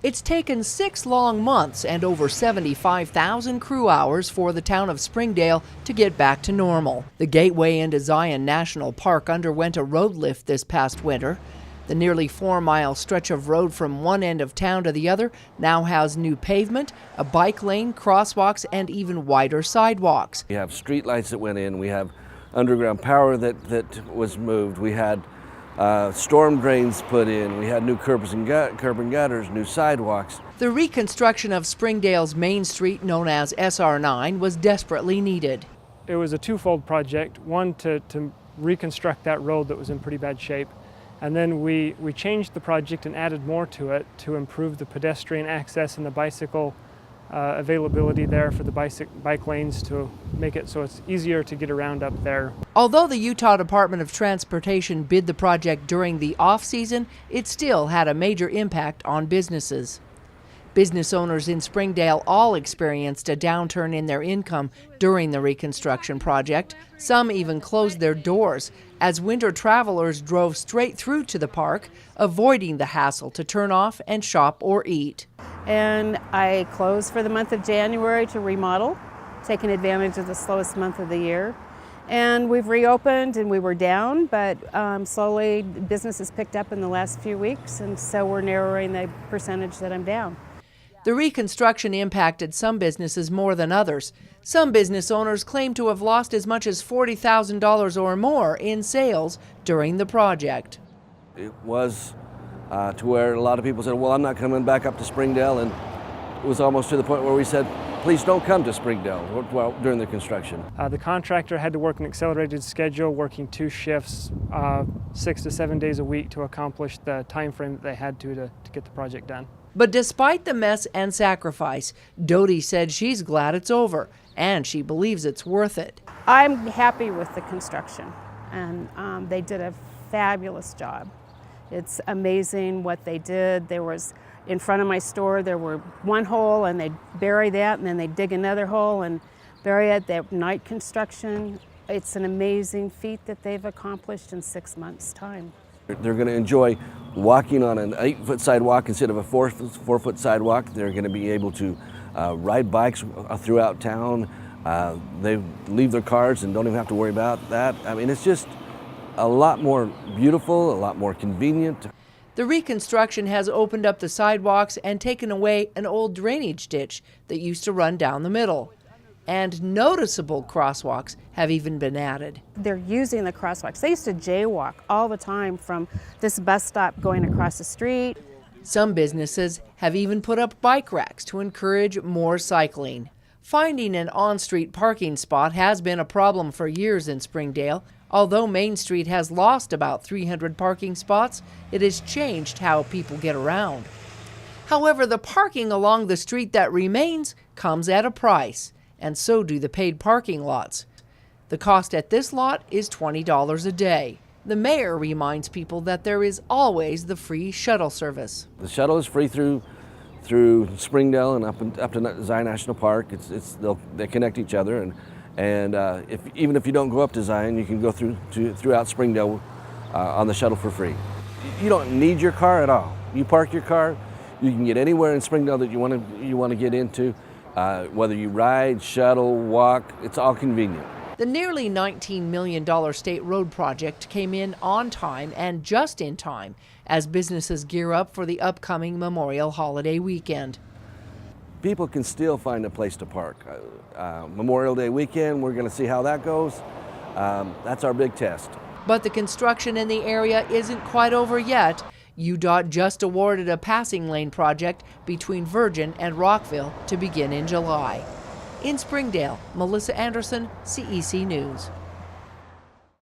It's taken 6 long months and over 75,000 crew hours for the town of Springdale to get back to normal. The gateway into Zion National Park underwent a road lift this past winter. The nearly 4-mile stretch of road from one end of town to the other now has new pavement, a bike lane, crosswalks, and even wider sidewalks. We have street lights that went in, we have underground power that was moved, we had storm drains put in, we had new curb and gutters, new sidewalks. The reconstruction of Springdale's Main Street, known as SR9, was desperately needed. It was a twofold project. One, to reconstruct that road that was in pretty bad shape. And then we changed the project and added more to it to improve the pedestrian access and the bicycle availability there for the bike lanes, to make it so it's easier to get around up there. Although the Utah Department of Transportation bid the project during the off-season, it still had a major impact on businesses. Business owners in Springdale all experienced a downturn in their income during the reconstruction project. Some even closed their doors as winter travelers drove straight through to the park, avoiding the hassle to turn off and shop or eat. And I closed for the month of January to remodel, taking advantage of the slowest month of the year. And we've reopened, and we were down, but slowly business has picked up in the last few weeks, and so we're narrowing the percentage that I'm down. The reconstruction impacted some businesses more than others. Some business owners claim to have lost as much as $40,000 or more in sales during the project. It was to where a lot of people said, well, I'm not coming back up to Springdale, and it was almost to the point where we said, please don't come to Springdale during the construction. The contractor had to work an accelerated schedule, working 2 shifts, 6 to 7 days a week to accomplish the time frame that they had to get the project done. But despite the mess and sacrifice, Dodie said she's glad it's over, and she believes it's worth it. I'm happy with the construction, and they did a fabulous job. It's amazing what they did. There was, in front of my store, there were one hole, and they'd bury that, and then they'd dig another hole and bury it. They have night construction. It's an amazing feat that they've accomplished in 6 months' time. They're going to enjoy walking on an 8-foot sidewalk instead of a 4-foot sidewalk. They're going to be able to ride bikes throughout town. They leave their cars and don't even have to worry about that. I mean, it's just a lot more beautiful, a lot more convenient. The reconstruction has opened up the sidewalks and taken away an old drainage ditch that used to run down the middle. And noticeable crosswalks have even been added. They're using the crosswalks. They used to jaywalk all the time from this bus stop going across the street. Some businesses have even put up bike racks to encourage more cycling. Finding an on-street parking spot has been a problem for years in Springdale. Although Main Street has lost about 300 parking spots, it has changed how people get around. However, the parking along the street that remains comes at a price, and so do the paid parking lots. The cost at this lot is $20 a day. The mayor reminds people that there is always the free shuttle service. The shuttle is free through Springdale and up to Zion National Park. They connect each other, and even if you don't go up to Zion, you can go throughout Springdale on the shuttle for free. You don't need your car at all. You park your car, you can get anywhere in Springdale that you want to get into. Whether you ride, shuttle, walk, it's all convenient. The nearly $19 million state road project came in on time and just in time as businesses gear up for the upcoming Memorial holiday weekend. People can still find a place to park. Memorial Day weekend, we're going to see how that goes. That's our big test. But the construction in the area isn't quite over yet. UDOT just awarded a passing lane project between Virgin and Rockville to begin in July. In Springdale, Melissa Anderson, CEC News.